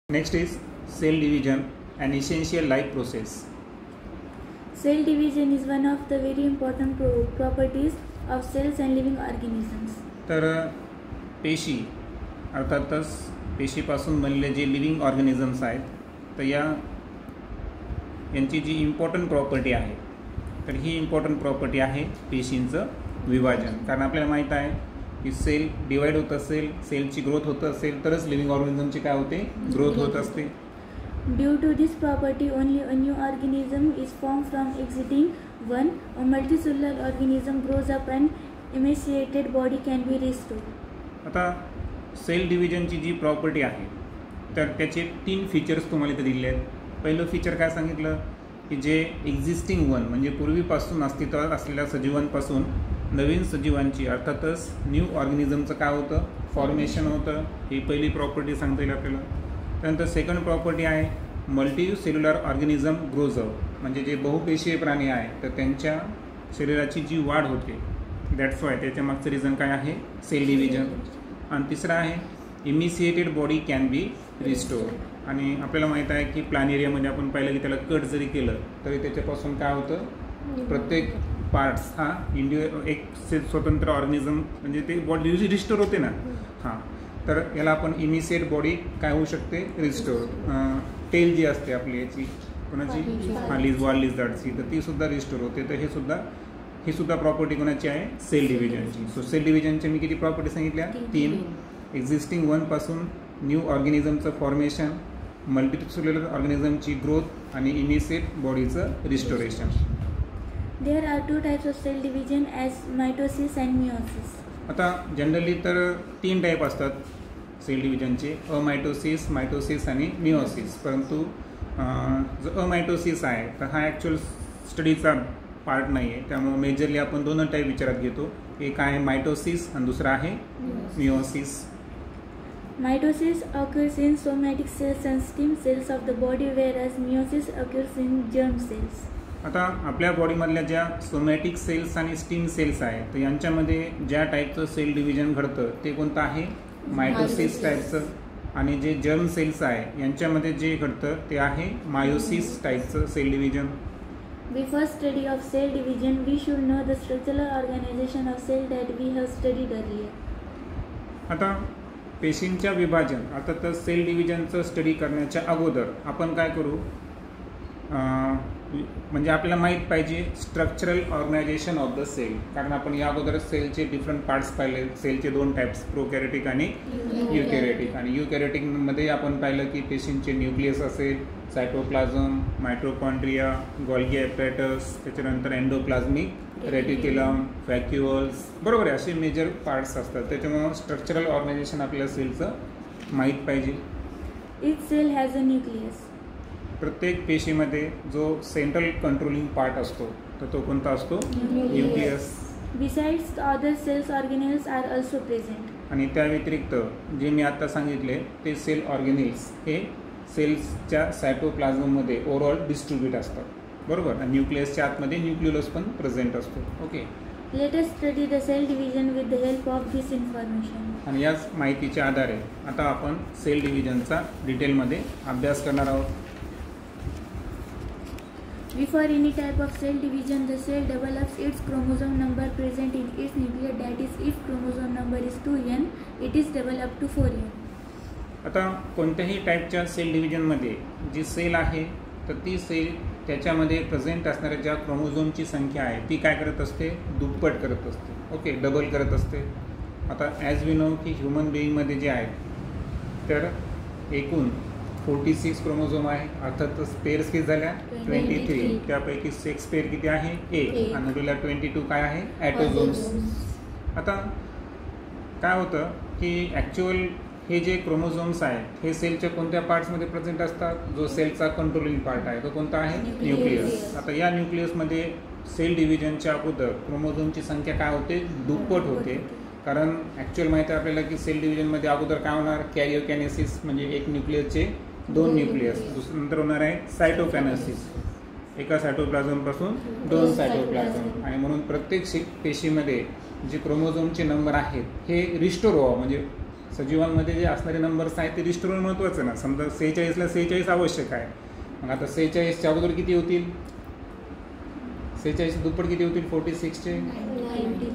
Next is cell division, an essential life process. Cell division is one of the very important properties of cells and living organisms. तर पेशी अर्थातच पेशीपासून बनलेले जे living organisms आहेत तर यांची जी इम्पॉर्टंट प्रॉपर्टी आहे तर ही इम्पॉर्टंट प्रॉपर्टी आहे पेशींचं विभाजन. कारण आपल्याला माहीत आहे की सेल डिवाइड होत असेल, सेलची ग्रोथ होत असेल तरच लिव्हिंग ऑर्गॅनिझमची काय होते, ग्रोथ होत असते. Due to this property, only a new organism is formed from existing one. A multicellular organism grows up and emaciated body can be restored. आता सेल डिव्हिजनची जी प्रॉपर्टी आहे तर त्याचे 3 फीचर्स तुम्हाला इथे दिले आहेत. पहिलं फीचर काय सांगितलं की जे एक्झिस्टिंग वन म्हणजे पूर्वीपासून अस्तित्वात असलेल्या सजीवांपासून नवीन सजीवांची अर्थातच न्यू ऑर्गॅनिझमचं काय होतं, फॉर्मेशन होतं. ही पहिली प्रॉपर्टी सांगता येईल आपल्याला. त्यानंतर सेकंड प्रॉपर्टी आहे multi cellular organism grows up, म्हणजे जे बहुपेशीय प्राणी आहे तर त्यांच्या शरीराची जी वाढ होते दॅट्स वाय त्याच्या मागचं रिझन काय आहे, सेल डिव्हिजन. आणि तिसरं आहे इमिसिएटेड बॉडी कॅन बी रिस्टोर. आणि आपल्याला माहीत आहे की प्लॅनेरियामध्ये आपण पाहिलं की त्याला कट जरी केलं तरी त्याच्यापासून काय होतं, प्रत्येक पार्ट्स हा एक स्वतंत्र ऑर्गॅनिझम म्हणजे ते बॉडी रिस्टोर होते ना. हां, तर याला आपण इमिसिएट बॉडी काय होऊ शकते, रिस्टोर. टेल जी असते आपली याची कोणाची वॉल लिझार्डची तर ती सुद्धा रिस्टोर होते. तर ही सुद्धा प्रॉपर्टी कोणाची आहे, सेल डिव्हिजनची. सो सेल डिव्हिजनच्या मी किती प्रॉपर्टी सांगितल्या, 3. एक्झिस्टिंग वनपासून न्यू ऑर्गॅनिझमचं फॉर्मेशन, मल्टीसेल्युलर ऑर्गॅनिझमची ग्रोथ आणि इमिसिएट बॉडीचं restoration. There are 2 types of cell division as mitosis and meiosis. आता जनरली तर 3 टाईप असतात सेल डिव्हिजनचे, अमायटोसिस, मायटोसिस आणि मिओसिस. परंतु जो अमायटोसिस आहे तर हा ॲक्च्युअल स्टडीचा पार्ट नाही आहे, त्यामुळे मेजरली आपण 2 टाईप विचारात घेतो. एक आहे मायटोसिस आणि दुसरा आहे meiosis. Mitosis occurs in somatic cells and stem cells of the body, whereas meiosis occurs in germ cells. आता आपल्या बॉडीमधल्या ज्या सोमॅटिक सेल्स आणि स्टीम सेल्स आहेत तर यांच्यामध्ये ज्या टाईपचं सेल डिव्हिजन घडतं ते कोणतं आहे, मायटोसिस टाईपचं. आणि जे जर्म सेल्स आहे यांच्यामध्ये जे घडतं ते आहे मायोसिस टाईपचं cell division. Before study of cell division, we should know the structural organization of cell that we have studied earlier. आता पेशींच्या विभाजन अर्थातच सेल डिव्हिजनचं स्टडी करण्याच्या अगोदर आपण काय करू, म्हणजे आपल्याला माहीत पाहिजे structural organization of the cell. कारण आपण या अगोदर सेलचे डिफरंट पार्ट्स पाहिले. सेलचे 2 टाईप्स, प्रोकॅरियोटिक आणि युकॅरियोटिक. आणि युकॅरियोटिकमध्ये आपण पाहिलं की पेशींचे न्यूक्लियस असेल, सायटोप्लाझम, मायटोकॉन्ड्रिया, गोल्गी ॲपॅरेटस, त्याच्यानंतर एंडोप्लाझमिक रेटिक्युलम, व्हॅक्युअल्स, बरोबर आहे, असे मेजर पार्ट्स असतात. त्याच्यामुळं स्ट्रक्चरल ऑर्गनायझेशन आपल्या सेलचं माहीत पाहिजे. Each cell has a nucleus. प्रत्येक पेशीमध्ये जो सेंट्रल कंट्रोलिंग पार्ट असतो तर तो कोणता असतो, nucleus. Besides, the other cells organelles are also present. आणि त्या व्यतिरिक्त जे मी आता सांगितले ते सेल ऑर्गॅनिल्स हे सेल्सच्या सायटोप्लाझममध्ये ओव्हरऑल डिस्ट्रीब्यूट असतात, बरोबर. आणि न्यूक्लियसच्या आतमध्ये न्यूक्लियोलस पण प्रेझेंट असतो. Okay, Let us study the cell division with the help of this information. आणि याच माहितीच्या आधारे आता आपण सेल डिव्हिजनचा डिटेलमध्ये अभ्यास करणार आहोत. Before any type of cell division, the cell develops its chromosome number present in its nucleus. That is, if chromosome number is 2n, it is developed to 4n. आता कोणत्याही टाईपच्या सेल डिव्हिजनमध्ये जी सेल आहे तर ती सेल त्याच्यामध्ये present असणाऱ्या ज्या क्रोमोझोमची संख्या आहे ती काय करत असते, दुप्पट करत असते. ओके, डबल करत असते. आता ॲज वी नो की ह्युमन बिईंगमध्ये जे आहेत तर एकूण 46 क्रोमोझोम आहे. अर्थातच पेअर्स किती झाल्या, 23. त्यापैकी सेक्स पेअर किती आहे, 1. आणि नंतर 22 काय आहे, ॲटोझोम्स. आता काय होतं की ॲक्च्युअल हे जे क्रोमोझोम्स आहेत हे सेलच्या कोणत्या पार्ट्समध्ये प्रेझेंट असतात, जो सेलचा कंट्रोलिंग पार्ट आहे तो कोणता आहे, न्यूक्लियस. आता या न्यूक्लियसमध्ये सेल डिव्हिजनच्या अगोदर क्रोमोझोमची संख्या काय होते, दुप्पट होते. कारण ॲक्च्युअल माहिती आहे आपल्याला की सेल डिव्हिजनमध्ये अगोदर काय होणार, कॅरियोकॅनेसिस म्हणजे एक न्यूक्लियसचे 2 न्यूक्लियस. नंतर होणार आहे सायटोकॅनेसिस, एका सायटोप्लाझमपासून 2 सायटोप्लाझम. आणि म्हणून प्रत्येक पेशीमध्ये जे क्रोमोझोमचे नंबर आहेत हे रिस्टोर व्हावं म्हणजे सजीवांमध्ये जे असणारे नंबर्स आहेत ते रिस्टोर महत्त्वाचं ना. समजा 46ला 46 आवश्यक आहे, मग आता 46च्या अगोदर किती होतील? 46 दुप्पट किती होतील? 46चे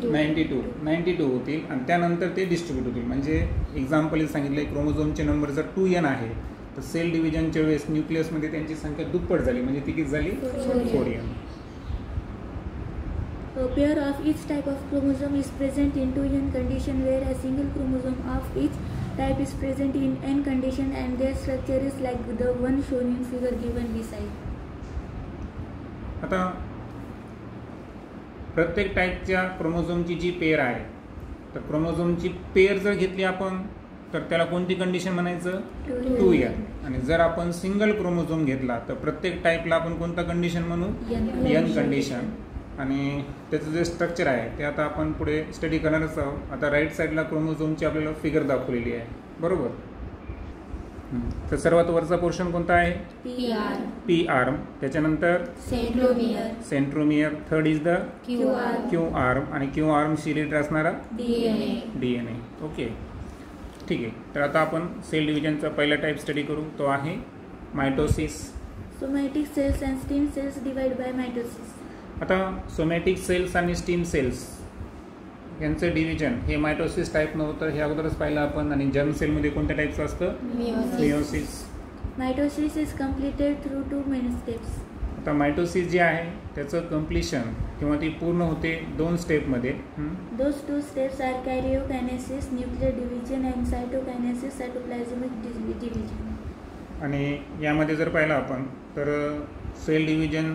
92 होतील आणि त्यानंतर ते डिस्ट्रीब्यूट होतील. म्हणजे एक्झाम्पल सांगितलं, क्रोमोझोमचे नंबर जर 2n आहे तर सेल डिव्हिजनच्या वेळेस न्यूक्लियसमध्ये त्यांची संख्या दुप्पट झाली, म्हणजे ती किती झाली? 4n. A pair of each type of chromosome is present in 2n condition, where a single chromosome of each type is present in n condition, and their structure is like the one shown in figure given beside. आता प्रत्येक टाईपच्या क्रोमोझोमची जी pair आहे, तर क्रोमोझोमची pair जर घेतली आपण तर त्याला कोणती कंडिशन म्हणायचं? 2n. आणि जर आपण सिंगल क्रोमोझोम घेतला तर प्रत्येक टाईपला आपण कोणता कंडिशन म्हणू? n condition. आणि त्याचं जे स्ट्रक्चर आहे ते आता आपण पुढे स्टडी करणारच आहोत. आता राईट साईडला क्रोमोझोमची आपल्याला फिगर दाखवलेली आहे, बरोबर. तर सर्वात वरचा पोर्शन कोणता आहे? P arm. त्याच्यानंतर centromere. Third is the Q arm. आणि क्यू आर्मशी रिलेटेड असणारा DNA. ओके, ठीक आहे. तर आता आपण सेल डिव्हिजनचा पहिला टाईप स्टडी करू, तो आहे mitosis. Somatic cells and stem cells divide by mitosis. आता सोमॅटिक सेल्स आणि स्टीम सेल्स यांचं डिव्हिजन हे मायटोसिस टाईप नव्हतं, हे अगोदरच पाहिलं आपण. आणि जर्म सेलमध्ये कोणत्या टाईपचं असतं? Meiosis. Mitosis is completed through 2 main steps. आता मायटोसिस जे आहे त्याचं कम्प्लिशन किंवा ती पूर्ण होते 2 स्टेपमध्ये. Those 2 steps are karyokinesis, nuclear division, and cytokinesis, cytoplasmic division. आणि यामध्ये जर पाहिलं आपण तर सेल डिव्हिजन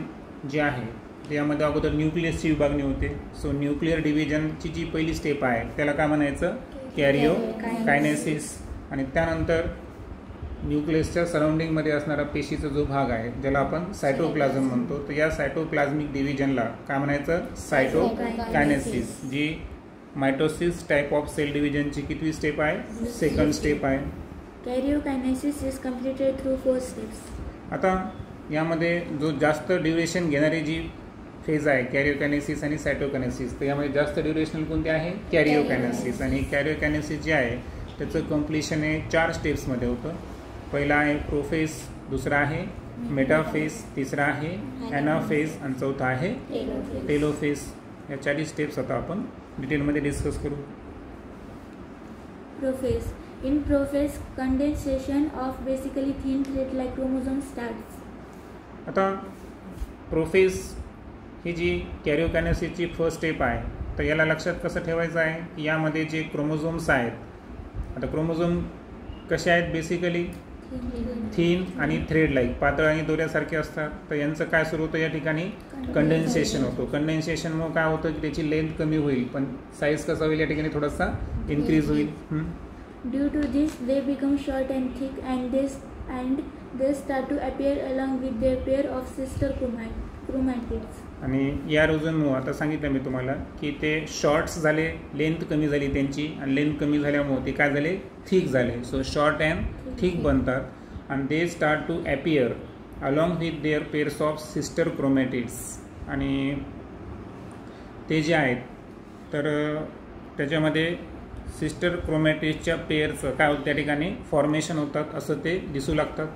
जे आहे यामध्ये अगोदर न्यूक्लियसची विभागणी होते. सो न्यूक्लियर डिव्हिजनची जी पहिली स्टेप आहे त्याला काय म्हणायचं? कॅरियोकायनेसिस. आणि त्यानंतर न्यूक्लियसच्या सराउंडिंगमध्ये असणारा पेशीचा जो भाग आहे ज्याला आपण सायटोप्लाझम म्हणतो, तर या सायटोप्लाझमिक डिव्हिजनला काय म्हणायचं? सायटोकायनेसिस. जी मायटोसिस टाईप ऑफ सेल डिव्हिजनची कितवी स्टेप आहे? सेकंड स्टेप आहे. Karyokinesis is completed through 4 steps. आता यामध्ये जो जास्त ड्युरेशन घेणारी जी फेज आहे कॅरियोकायनेसिस आणि सायटोकायनेसिस, तर यामध्ये जास्त ड्युरेशनल कोणते आहे? कॅरियोकायनेसिस. आणि कॅरियोकायनेसिस जे आहे त्याचं कम्प्लिशन हे 4 स्टेप्समध्ये होतं. पहिला आहे प्रोफेज, दुसरा आहे मेटाफेज, तिसरा आहे ॲनाफेज आणि चौथा आहे टेलोफेज. या 4 स्टेप्स आता आपण डिटेलमध्ये डिस्कस करू. Prophase. In prophase, condensation of basically thin thread-like chromosome starts. आता प्रोफेज ही जी कॅरियोकायनेसिसची फर्स्ट स्टेप आहे, तर याला लक्षात कसं ठेवायचं आहे की यामध्ये जे क्रोमोझोम्स आहेत, आता क्रोमोझोम कसे आहेत? बेसिकली थिन आणि थ्रेड लाईक, पातळ आणि दोऱ्यासारखे असतात. तर यांचं काय सुरू होतं? या ठिकाणी कंडेन्सेशन होतो. कंडेन्सेशनमुळे काय होतं की त्याची लेंथ कमी होईल पण साईज कसा होईल? या ठिकाणी थोडासा इन्क्रीज होईल. Due to this, they become short and thick, and they start to appear along with their pair of sister chromatids. आणि या रिझनमुळे आता सांगितलं मी तुम्हाला की ते शॉर्ट्स झाले, लेंथ कमी झाली त्यांची, आणि लेंथ कमी झाल्यामुळे ते काय झाले? थिक झाले. सो शॉर्ट अँड थिक बनतात. आणि they start to appear along with their pairs of sister chromatids. आणि ते जे आहेत तर त्याच्यामध्ये सिस्टर क्रोमॅटिड्सच्या पेअरचं काय होतं? त्या ठिकाणी फॉर्मेशन होतात, असं ते दिसू लागतात.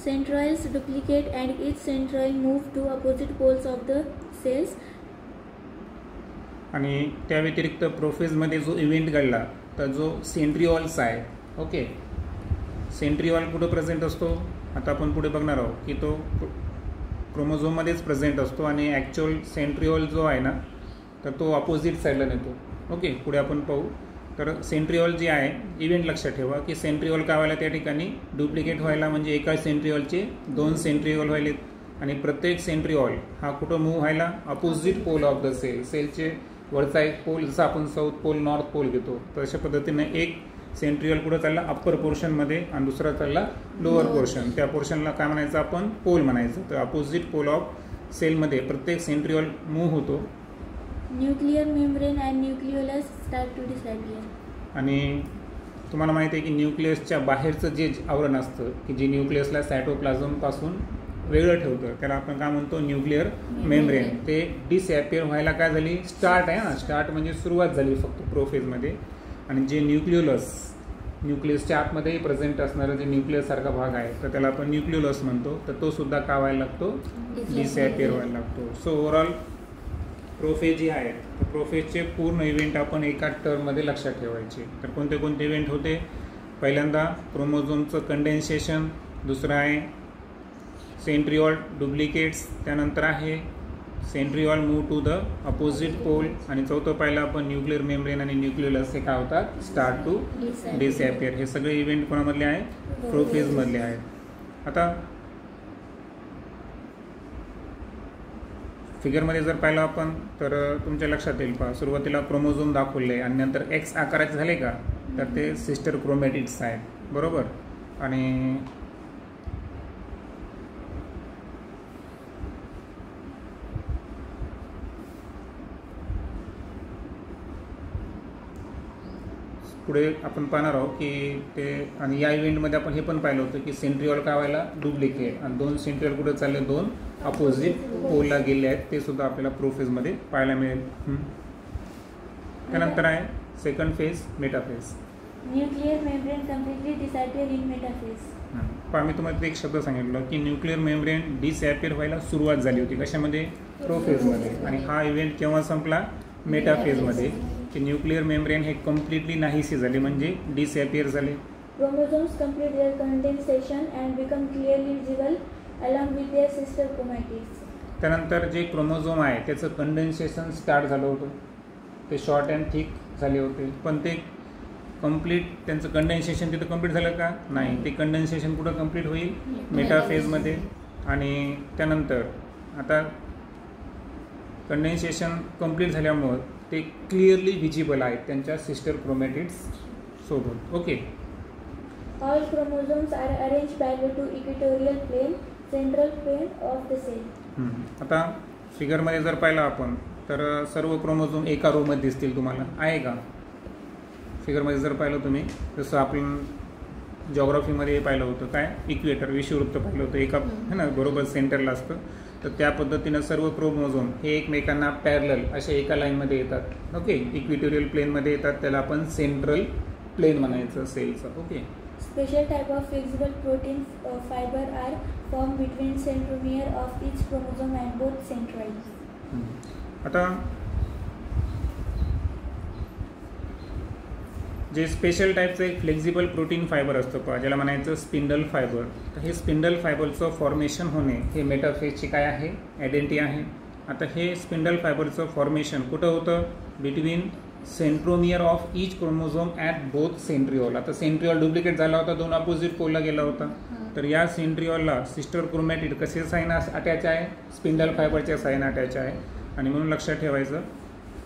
Centrioles duplicate and each centriole move to opposite poles of the cells. आणि त्या व्यतिरिक्त प्रोफेजमध्ये जो इव्हेंट घडला तर जो सेंट्रिओल्स आहे, ओके, सेंट्रिओल कुठं प्रेझेंट असतो? आता आपण पुढे बघणार आहोत की तो क्रोमोझोममध्येच प्रेझेंट असतो. आणि ॲक्च्युअल सेंट्रिओल जो आहे ना तर तो अपोजिट साईडला नेतो. ओके, पुढे आपण पाहू. तर सेंट्रिओल जे आहे, इव्हेंट लक्षात ठेवा की सेंट्रिओल काय व्हायला? त्या ठिकाणी डुप्लिकेट व्हायला, म्हणजे एका सेंट्रिओलचे 2 सेंट्रिओल व्हायलेत. आणि प्रत्येक सेंट्रिओल हा कुठं मूव्ह व्हायला? Opposite pole of the cell. सेलचे वरचा एक पोल, जसं आपण साऊथ पोल नॉर्थ पोल घेतो तशा पद्धतीने एक सेंट्रिओल कुठं चालला? अप्पर पोर्शनमध्ये आणि दुसरा चालला लोअर पोर्शन. त्या पोर्शनला काय म्हणायचं आपण? पोल म्हणायचं. तर अपोजिट पोल ऑफ सेलमध्ये प्रत्येक सेंट्रिओल मूव्ह होतो. Nuclear membrane and nucleolus start to disappear. आणि तुम्हाला माहिती आहे की न्यूक्लियसच्या बाहेरचं जे आवरण असतं की जे न्यूक्लियसला सायटोप्लाझमपासून वेगळं ठेवतं त्याला आपण काय म्हणतो? Nuclear membrane. ते डिसॲपियर व्हायला काय झाली? स्टार्ट आहे ना, स्टार्ट म्हणजे सुरुवात झाली फक्त प्रोफेजमध्ये. आणि जे न्यूक्लियोलस न्यूक्लियसच्या आतमध्येही प्रेझेंट असणारा जे न्यूक्लियससारखा भाग आहे तर त्याला आपण न्यूक्लियोलस म्हणतो, तर तो सुद्धा का व्हायला लागतो, डिसॅपियर व्हायला लागतो. सो ओव्हरऑल प्रोफेज जे आहेत तर प्रोफेजचे पूर्ण इव्हेंट आपण एका टर्ममध्ये लक्षात ठेवायचे. तर कोणते कोणते इव्हेंट होते, पहिल्यांदा क्रोमोझोमचं कंडेन्सेशन, दुसरं आहे सेंट्रिओल डुप्लिकेट्स, त्यानंतर आहे centriole move to the opposite pole, आणि चौथं पाहिलं आपण न्यूक्लिअर मेम्ब्रेन आणि न्यूक्लियोलस हे काय होतात, स्टार्ट टू डिसॅपियर. हे सगळे इव्हेंट कोणामधले आहेत, प्रोफेजमधले आहेत. आता फिगरमध्ये जर पाहिलं आपण तर तुमच्या लक्षात येईल पहा, सुरुवातीला क्रोमोझोम दाखवले आणि नंतर एक्स आकाराचे झाले का, तर ते सिस्टर क्रोमॅटिड्स आहेत, बरोबर. आणि पुढे आपण पाहणार आहोत की ते, आणि या इव्हेंटमध्ये आपण हे पण पाहिलं होतं की सेंट्रिओल काय व्हायला डुप्लिकेट, आणि दोन सेंट्रिओल कुठे चालले, दोन अपोजिट पोलला गेले आहेत, ते सुद्धा आपल्याला प्रोफेजमध्ये पाहायला मिळेल. त्यानंतर आहे second phase, metaphase. Nuclear membrane completely disappear in metaphase. पण मी तुम्हाला एक शब्द सांगितलं की न्यूक्लिअर मेम्ब्रेन डिसॅपियर व्हायला सुरुवात झाली होती, कशामध्ये, प्रोफेजमध्ये. आणि हा इव्हेंट केव्हा संपला, मेटाफेजमध्ये, की न्यूक्लिअर मेम्ब्रेन हे कम्प्लिटली नाहीसे झाले, म्हणजे डिसॅपियर झाले. Chromosomes complete their condensation and become clearly visible along with their sister chromatids. त्यानंतर जे क्रोमोझोम आहे त्याचं कंडेन्सेशन स्टार्ट झालं होतं, ते शॉर्ट अँड थिक झाले होते, पण ते कम्प्लीट त्यांचं कंडेन्सेशन तिथं कम्प्लीट झालं का, नाही. ते कंडेन्सेशन कुठं कम्प्लीट होईल, मेटाफेजमध्ये. आणि त्यानंतर आता कंडेन्सेशन कम्प्लीट झाल्यामुळं ते क्लिअरली विजिबल आहेत त्यांच्या सिस्टर क्रोमॅटिड्स सोबत. Okay. All chromosomes are arranged parallel to equatorial plane, central plane of the cell. आता फिगरमध्ये जर पाहिलं आपण तर सर्व क्रोमोझोम एका रोमध्ये दिसतील तुम्हाला, आहे का. फिगरमध्ये जर पाहिलं तुम्ही, जसं आपण जॉग्राफीमध्ये पाहिलं होतं काय, इक्वेटर विषुववृत्त पाहिलं होतं, एका है ना बरोबर सेंटरला असतं, तर त्या पद्धतीनं सर्व क्रोमोझोम हे एकमेकांना पॅरलल अशा एका लाईनमध्ये येतात. ओके, इक्विटोरियल प्लेनमध्ये येतात, त्याला आपण सेंट्रल प्लेन म्हणायचं सेलचं. Okay. Special type of flexible protein fiber are formed between centromere of each chromosome and both centroids. आता जे स्पेशल टाईपचं एक फ्लेक्झिबल प्रोटीन फायबर असतं पहा, ज्याला म्हणायचं स्पिंडल फायबर, तर हे स्पिंडल फायबरचं फॉर्मेशन होणे हे मेटाफेजची काय आहे, आयडेंटिटी आहे. आता हे स्पिंडल फायबरचं फॉर्मेशन कुठं होतं, between centromere of each chromosome at both centriole. आता सेंट्रिओल डुप्लिकेट झाला होता, दोन अपोजिट पोलला गेला होता, तर या सेंट्रिओलला सिस्टर क्रोमॅटिड कसे साईन अटॅच आहे, स्पिंडल फायबरच्या साईन अटॅच आहे. आणि म्हणून लक्षात ठेवायचं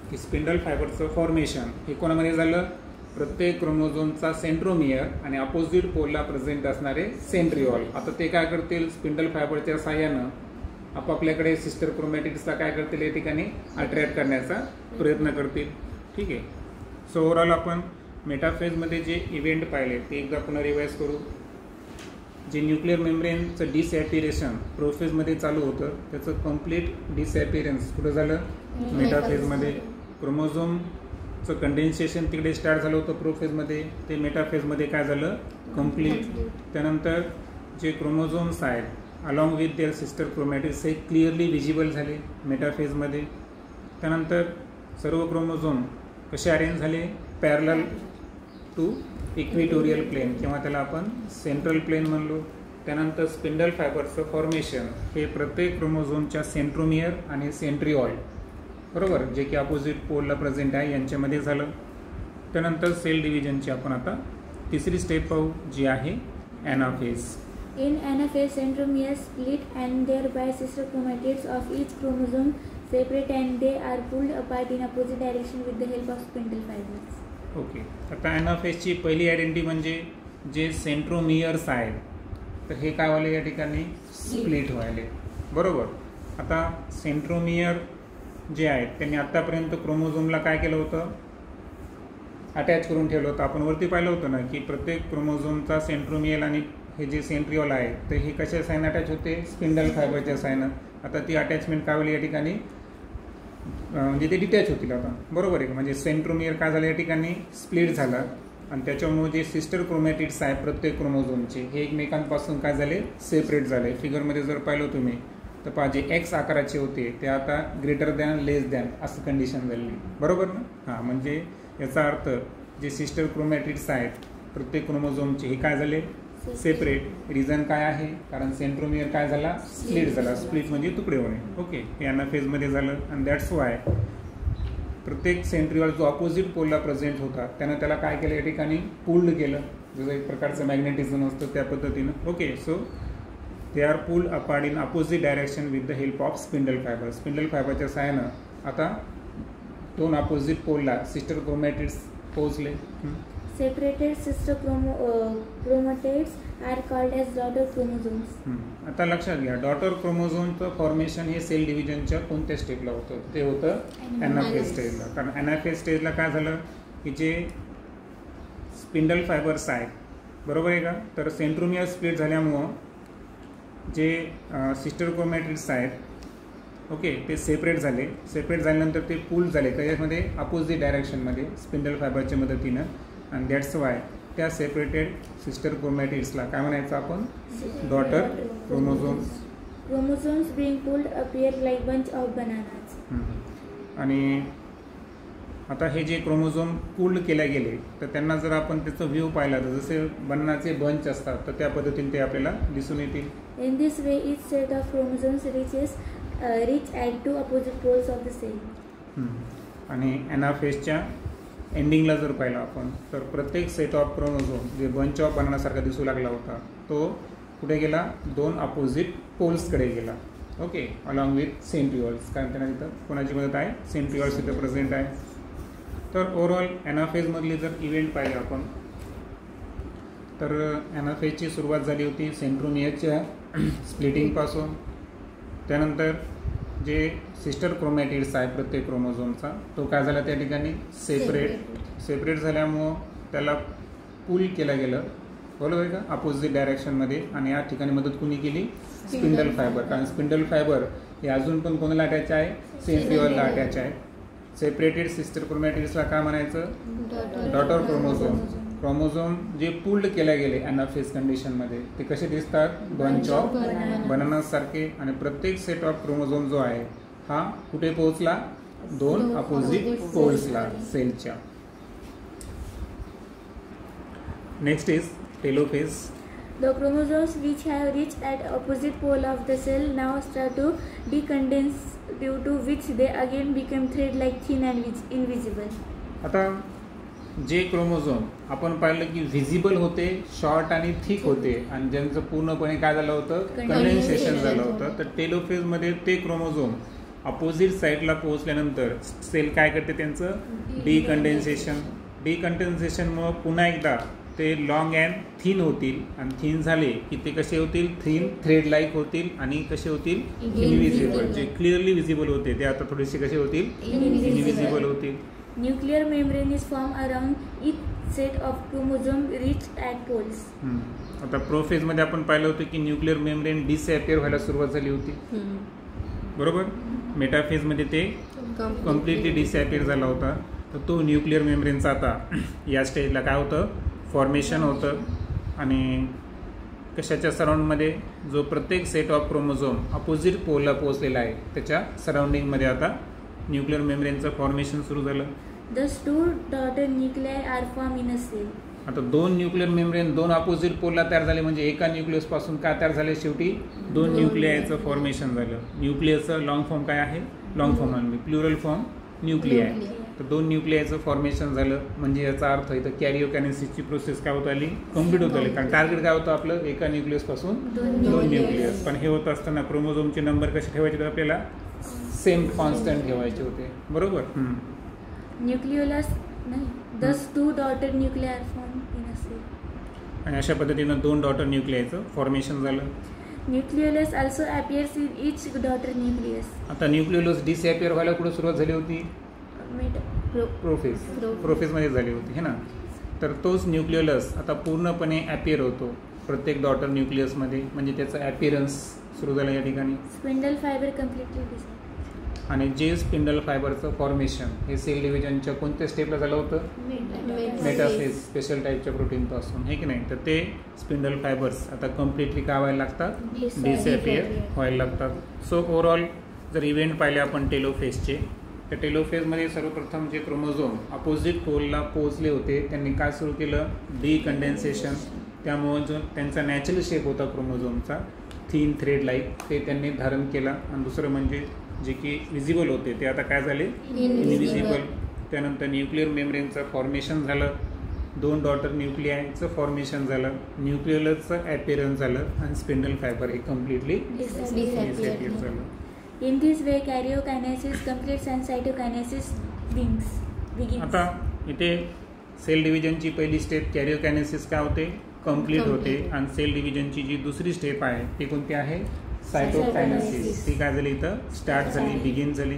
की स्पिंडल फायबरचं फॉर्मेशन हे कोणामध्ये झालं, प्रत्येक क्रोमोझोमचा सेंट्रोमियर आणि अपोजिट पोलला प्रेझेंट असणारे सेंट्रिओल. आता ते काय करतील, स्पिंडल फायबरच्या साह्यानं आपापल्याकडे सिस्टर क्रोमॅटिड्सला काय करतील, या ठिकाणी अट्रॅक्ट करण्याचा प्रयत्न करतील. ठीक आहे. सो ओव्हरऑल आपण मेटाफेजमध्ये जे इव्हेंट पाहिले ते एकदा पुन्हा रिवाइज करू. जे न्यूक्लिअर मेम्ब्रेनचं डिसॅपिरेशन प्रोफेजमध्ये चालू होतं, त्याचं कम्प्लीट डिसॅपिरन्स कुठं झालं, मेटाफेजमध्ये. क्रोमोझोमचं कंडेन्सेशन तिकडे स्टार्ट झालं होतं प्रोफेजमध्ये, ते मेटाफेजमध्ये काय झालं, कम्प्लीट. त्यानंतर जे क्रोमोझोम्स आहेत along with there sister chromatids हे क्लिअरली विजिबल झाले मेटाफेजमध्ये. त्यानंतर सर्व क्रोमोझोम कसे अरेंज झाले, पॅरलल टू इक्विटोरियल प्लेन किंवा त्याला आपण सेंट्रल प्लेन म्हणलो. त्यानंतर स्पिंडल फायबरचं फॉर्मेशन हे प्रत्येक क्रोमोझोमच्या सेंट्रोमियर आणि सेंट्रिओल बरोबर, जे की अपोजिट पोलला प्रेझेंट आहे, यांच्यामध्ये झालं. त्यानंतर सेल डिव्हिजनची आपण आता तिसरी स्टेप पाहू, जी आहे anaphase. In anaphase, centromeres split and thereby sister chromatids of each chromosome separate and they are pulled apart in opposite direction with the help of spindle fibers. Okay. आता ॲनाफेजची पहिली आयडेंटिटी म्हणजे जे centromeres आहेत तर हे काय व्हायले, या ठिकाणी स्प्लिट व्हायले बरोबर. आता सेंट्रोमियर जे आहेत त्यांनी आत्तापर्यंत क्रोमोझोमला काय केलं होतं, अटॅच करून ठेवलं होतं. आपण वरती पाहिलं होतं ना की प्रत्येक क्रोमोझोमचा सेंट्रोमियल आणि हे जे सेंट्रिओल आहे तर हे कशा साईन अटॅच होते, स्पिंडल फायबरच्या साईनं. आता ती अटॅचमेंट काय होईल या ठिकाणी, म्हणजे ते डिटॅच होतील आता बरोबर आहे. म्हणजे सेंट्रोमियर काय झालं, या ठिकाणी स्प्लिट झाला आणि त्याच्यामुळे जे सिस्टर क्रोमॅटिड्स आहे प्रत्येक क्रोमोझोमचे हे एकमेकांपासून काय झाले, सेपरेट झाले. फिगरमध्ये जर पाहिलं तुम्ही तर पहा जे एक्स आकाराचे होते ते आता ग्रेटर दॅन लेस दॅन असं कंडिशन झाली, बरोबर ना. हां, म्हणजे याचा अर्थ जे सिस्टर क्रोमॅटिड्स आहेत प्रत्येक क्रोमोझोमचे हे काय झाले, सेपरेट. रिझन काय आहे, कारण सेंट्रोमियर काय झाला, स्प्लिट झाला. स्प्लिट म्हणजे तुकडे होणे. ओके, हे ॲनाफेजमध्ये झालं. आणि दॅट्स वाय प्रत्येक सेंट्रिओल जो ऑपोजिट पोलला प्रेझेंट होता त्यानं त्याला काय केलं, या ठिकाणी पुल्ड केलं, जसं एक प्रकारचं मॅग्नेटिझम असतं त्या पद्धतीनं. Okay, so they are pulled apart in opposite direction with the help of spindle fibre. Spindle फायबरच्या सहाय्यानं आता दोन अपोजिट पोलला सिस्टर क्रोमॅटिड्स पोहोचले. Separated sister chromatids are called as daughter chromosomes. आता लक्षात घ्या, डॉटर क्रोमोझोमचं फॉर्मेशन हे सेल डिव्हिजनच्या कोणत्या स्टेजला होतं, ते होतं ॲनाफेज स्टेजला. कारण ॲनाफेज स्टेजला काय झालं की जे स्पिंडल फायबर्स आहेत, बरोबर आहे का, तर सेंट्रोमियर स्प्लिट झाल्यामुळं जे सिस्टर क्रोमॅटिड्स आहेत, ओके, ते सेपरेट झाले. सेपरेट झाल्यानंतर ते पूल झाले त्याच्यामध्ये अपोजिट डायरेक्शनमध्ये स्पिंडल फायबरच्या मदतीनं. आणि दॅट्स वाय त्या सेपरेटेड सिस्टर क्रोमॅटिड्सला काय म्हणायचं आपण, daughter chromosomes. Chromosomes being pulled appear like bunch of bananas. आणि आता हे जे क्रोमोझोम पुल्ड केल्या गेले तर त्यांना जर आपण त्याचं व्ह्यू पाहिला तर जसे बनानाचे बंच असतात तर त्या पद्धतीने ते आपल्याला दिसून येतील. In this way, each set of chromosomes reach at two opposite poles of the cell. आणि ॲनाफेजच्या एंडिंगला जर पाहिलं आपण तर प्रत्येक सेट ऑफ क्रोमोझोम जे बंच ऑफ बनानासारखा दिसू लागला होता तो कुठे गेला, दोन अपोजिट पोल्सकडे गेला. ओके, अलॉंग विथ सेंट्रिओल्स, कारण त्यांना तिथं कोणाची मदत आहे, सेंट्रिओल्स तिथं प्रेझेंट आहे. तर ओव्हरऑल ॲनाफेजमधली जर इव्हेंट पाहिजे आपण तर ॲनाफेजची सुरुवात झाली होती सेंट्रोमियरच्या स्प्लिटिंगपासून. त्यानंतर जे सिस्टर क्रोमॅटिड्स आहे प्रत्येक क्रोमोझोमचा तो काय झाला त्या ठिकाणी, सेपरेट झाल्यामुळं त्याला पुल केलं गेलं, बरोबर आहे का, अपोजिट डायरेक्शनमध्ये. आणि या ठिकाणी मदत कुणी केली, स्पिंडल फायबर. कारण स्पिंडल फायबर हे अजून पण कोणाला अटॅच आहे, सेंट्रिओलला अटॅच आहे. सेपरेटेड सिस्टर क्रोमॅटिड्सला काय म्हणायचं, डॉटर क्रोमोझोम. क्रोमोझोम जे पुल्ड केल्या गेले ॲनाफेज कंडिशनमध्ये ते कसे दिसतात, बंच ऑफ बनानास सारखे. आणि प्रत्येक सेट ऑफ क्रोमोझोम जो आहे हा कुठे पोहोचला, दोन अपोजिट पोल्सला सेलच्या. Next is telophase. The chromosomes which have reached at opposite pole of the cell now start to decondense, due to which they again become thread-like, thin and invisible. आता जे chromosome आपण पाहिलं की व्हिजिबल होते, short आणि thick होते, आणि ज्यांचं पूर्णपणे काय झालं होतं, कंडेन्सेशन झालं होतं. तर टेलोफेजमध्ये ते क्रोमोझोम अपोजिट साईडला पोहोचल्यानंतर सेल काय करते, त्यांचं डिकंडेन्सेशन. डिकंडेन्सेशनमुळं पुन्हा एकदा ते लॉंग अँड थिन होतील, आणि थिन झाले की ते कसे होतील, थिन थ्रेड लाईक होतील, आणि कसे होतील, इनविजिबल. जे क्लिअरली विजिबल होते ते आता थोडेसे कसे होतील, इनविजिबल होतील. Nuclear membrane is formed around each set of chromosome reached at poles. आता प्रोफेजमध्ये आपण पाहिलं होतं की न्यूक्लिअर मेम्ब्रेन डिसअपिअर व्हायला सुरुवात झाली होती, बरोबर. मेटाफेजमध्ये ते कम्प्लिटली डिसअपिअर झाला होता. तर तो न्यूक्लिअर मेम्ब्रेनचा आता या स्टेजला काय होतं, फॉर्मेशन होतं. आणि कशाच्या सराउंडमध्ये, जो प्रत्येक सेट ऑफ क्रोमोझोम अपोजिट पोलला पोहोचलेला आहे त्याच्या सराउंडिंगमध्ये आता न्यूक्लिअर मेम्ब्रेनचं फॉर्मेशन सुरू झालं. Thus two daughter nuclei are formed in a cell. आता दोन न्यूक्लिअर मेम्ब्रेन दोन अपोजिट पोलला तयार झाले, म्हणजे एका न्यूक्लियस पासून काय तयार झाले, शेवटी दोन न्यूक्लियाचं फॉर्मेशन झालं. न्यूक्लियसचं लॉंग फॉर्म काय आहे, लॉंग फॉर्म आणि प्लुरल फॉर्म न्यूक्लियाय. तर दोन न्यूक्लियाचं फॉर्मेशन झालं, म्हणजे याचा अर्थ इथं कॅरिओकायनेसिसची प्रोसेस काय होत आली, कम्प्लीट होत आली. कारण टार्गेट काय होतं आपलं, एका न्यूक्लियस पासून दोन न्यूक्लियस. पण हे होत असताना क्रोमोझोमचे नंबर कसे ठेवायचे होते आपल्याला, सेम कॉन्स्टंट ठेवायचे होते, बरोबर. Nucleolus नाही. Thus two daughter nuclei are formed in a cell. आणि अशा पद्धतीनं दोन डॉटर न्यूक्लियाचं फॉर्मेशन झालं. Nucleolus also appears in each daughter nucleus. आता न्यूक्लियोलस डिसअपिअर व्हायला कुठे सुरुवात झाली होती, प्रोफेजमध्ये झाली होती, हे ना. तर तोच न्यूक्लियोलस आता पूर्णपणे ॲपिअर होतो प्रत्येक डॉटर न्यूक्लियसमध्ये, म्हणजे त्याचा ॲपिअरन्स सुरू झाला या ठिकाणी. Spindle fiber completely disappears. आणि जे स्पिंडल फायबरचं फॉर्मेशन हे सेल डिव्हिजनच्या कोणत्या स्टेपला झालं होतं? मेटाफेज स्पेशल टाईपच्या प्रोटीनपासून, हे की नाही. तर ते स्पिंडल फायबर्स आता कम्प्लिटली काय व्हायला लागतात? डिसअपियर व्हायला लागतात. सो ओव्हरऑल जर इव्हेंट पाहिले आपण टेलोफेजचे, तर टेलोफेजमध्ये सर्वप्रथम जे क्रोमोझोम अपोजिट पोलला पोहोचले होते त्यांनी काय सुरू केलं? डिकंडेन्सेशन. त्यामुळे जो त्यांचा नॅचरल शेप होता क्रोमोझोमचा थिन थ्रेड लाईक, ते त्यांनी धारण केला. आणि दुसरं म्हणजे जे की विजिबल होते ते आता काय झाले? इनविजिबल. त्यानंतर न्यूक्लिअर मेम्ब्रेनचं फॉर्मेशन झालं, 2 डॉटर न्यूक्लियाचं फॉर्मेशन झालं, न्यूक्लियसचं ॲपिअरन्स झालं आणि स्पिंडल फायबर हे कम्प्लिटली डिसअपियर झालं. In this way, karyokinesis completes and cytokinesis begins. आता इथे सेल डिव्हिजनची पहिली स्टेप कॅरियोकायनेसिस काय होते? कम्प्लीट होते. आणि सेल डिव्हिजनची जी दुसरी स्टेप आहे ती कोणती आहे? सायटोकायनेसिस. ती काय झाली? इथं स्टार्ट झाली, बिगिन झाली.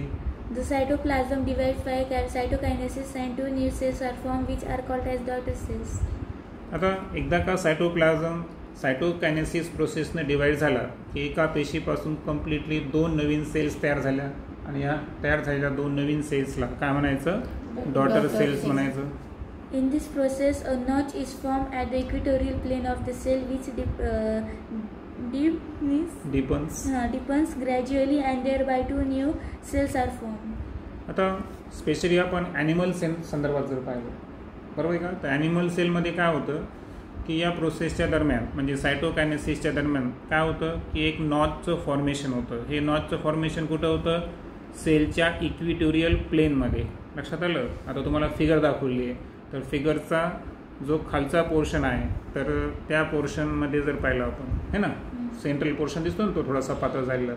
The cytoplasm divides by cytokinesis and 2 new cells are formed which are called as daughter cells. आता एकदा का सायटोकायनेसिस प्रोसेसने डिवाइड झाला की एका पेशीपासून कम्प्लिटली 2 नवीन सेल्स तयार झाल्या आणि या तयार झालेल्या 2 नवीन सेल्सला काय म्हणायचं? डॉटर सेल्स म्हणायचं. In this process, a notch is formed at the equatorial plane of the cell which deepens gradually and thereby 2 new cells are formed. आता स्पेशली आपण ॲनिमल सेल संदर्भात जर पाहिलं, बरोबर आहे का? तर ॲनिमल सेलमध्ये काय होतं की या प्रोसेसच्या दरम्यान म्हणजे सायटोकायनेसिसच्या दरम्यान काय होतं की एक नॉचचं फॉर्मेशन होतं. हे नॉचचं फॉर्मेशन कुठं होतं? सेलच्या इक्विटोरियल प्लेनमध्ये. लक्षात आलं? आता तुम्हाला फिगर दाखवली आहे, तर फिगरचा जो खालचा पोर्शन आहे तर त्या पोर्शनमध्ये जर पाहिलं आपण, है ना, सेंट्रल पोर्शन दिसतो ना, तो थोडासा पातळ झालेला,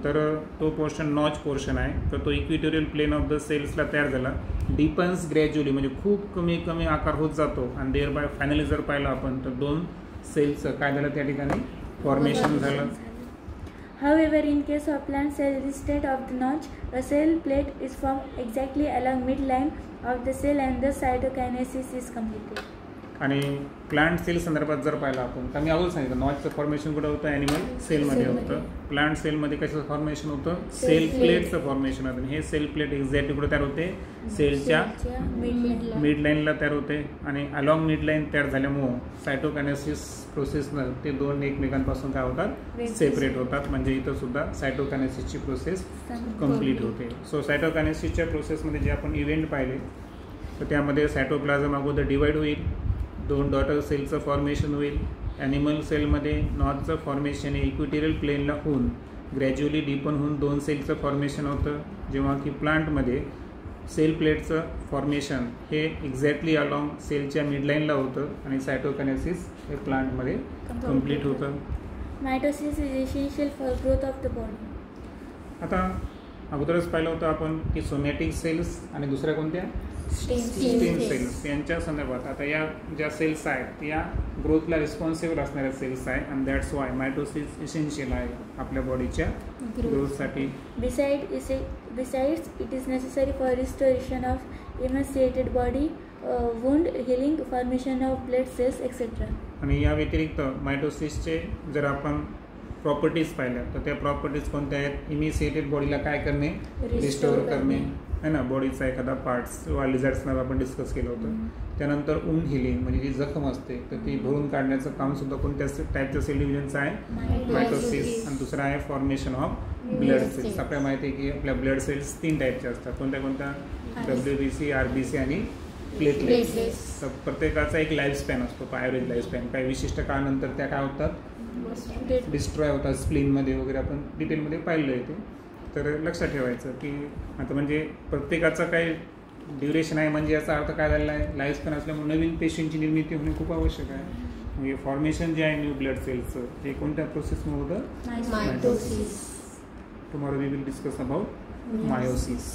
तर तो पोर्शन नॉच पोर्शन आहे. तर तो इक्विटोरियल प्लेन ऑफ द सेल्सला तयार झाला. डिपन्स ग्रॅज्युअली म्हणजे खूप कमी कमी आकार होत जातो आणि देअर बाय फायनली जर पाहिलं आपण तर 2 सेल्सचं काय झालं त्या ठिकाणी? फॉर्मेशन झालं. However, in case of plant cell instead of the notch, a cell plate is formed exactly along midline of the cell and the cytokinesis is completed. आणि प्लांट सेल संदर्भात जर पाहिलं आपण तर मी अगोदर सांगितलं नॉचचं फॉर्मेशन कुठं होतं? ॲनिमल सेलमध्ये होतं. प्लांट सेलमध्ये कशाचं फॉर्मेशन होतं? सेल प्लेटचं फॉर्मेशन होतं. हे सेल प्लेट एक्झॅक्टली कुठं तयार होते? सेलच्या मिडलाईनला तयार होते आणि अलॉंग मिडलाईन तयार झाल्यामुळं सायटोकायनेसिस प्रोसेसनं ते 2 एकमेकांपासून काय होतात? सेपरेट होतात. म्हणजे इथं सुद्धा सायटोकायनेसिसची प्रोसेस कम्प्लीट होते. सो सायटोकायनेसिसच्या प्रोसेसमध्ये जे आपण इव्हेंट पाहिले तर त्यामध्ये सायटोप्लाझम अगोदर डिवाईड होईल, 2 डॉटर सेलचं फॉर्मेशन होईल. ॲनिमल सेलमध्ये नॉचचं फॉर्मेशन हे इक्विटोरियल प्लेनला होऊन ग्रॅज्युअली डीपन होऊन 2 सेलचं फॉर्मेशन होतं. जेव्हा की प्लांटमध्ये सेल प्लेटचं फॉर्मेशन हे एक्झॅक्टली अलॉंग सेलच्या मिडलाईनला होतं आणि सायटोकायनेसिस हे प्लांटमध्ये कम्प्लीट होतं. Mitosis is essential for growth of the body. आता अगोदरच पाहिलं होतं आपण की सोमॅटिक सेल्स आणि दुसऱ्या कोणत्या? स्टेम सेल्स यांच्या संदर्भात. आता या ज्या सेल्स आहेत या ग्रोथला रिस्पॉन्सिबल असणाऱ्या सेल्स आहे आणि दॅट्स वाय मायटोसिस इसेन्शियल आहे आपल्या बॉडीच्या ग्रोथसाठी. Besides, it is necessary for restoration of emaciated body, wound healing, formation of blood cells, etc. आणि या व्यतिरिक्त मायटोसिसचे जर आपण प्रॉपर्टीज पाहिल्या तर त्या प्रॉपर्टीज कोणत्या आहेत? इमिसिएटेड बॉडीला काय करणे? रिस्टोअर करणे, है ना, बॉडीचा एखादा पार्ट्स किंवा लिझर्ड्सना आपण डिस्कस केलं होतं. त्यानंतर वुंड हिलिंग म्हणजे जी जखम असते तर ती भरून काढण्याचं काम सुद्धा कोणत्या टाईपच्या सेल डिव्हिजनचं आहे? मायटोसिस. आणि दुसरा आहे फॉर्मेशन ऑफ ब्लड सेल्स. आपल्याला माहिती आहे की आपल्या ब्लड सेल्स 3 टाईपच्या असतात. कोणत्या? WBC, RBC आणि प्लेटलेट्स. तर प्रत्येकाचा एक लाईफ स्पॅन असतो, ॲव्हरेज लाईफ स्पॅन. काही विशिष्ट काळानंतर त्या काय होतात? डिस्ट्रॉय होतात स्प्लीनमध्ये वगैरे. आपण डिटेलमध्ये पाहिलं आहे ते. तर लक्षात ठेवायचं की आता म्हणजे प्रत्येकाचा काही ड्युरेशन आहे म्हणजे याचा अर्थ काय झालेला आहे? लाईफ स्पॅन असल्यामुळे नवीन पेशींची निर्मिती होणे खूप आवश्यक आहे. म्हणजे फॉर्मेशन जे आहे न्यू ब्लड सेल्सचं ते कोणत्या प्रोसेसमुळे होतं? Mitosis. Tomorrow we will discuss about meiosis.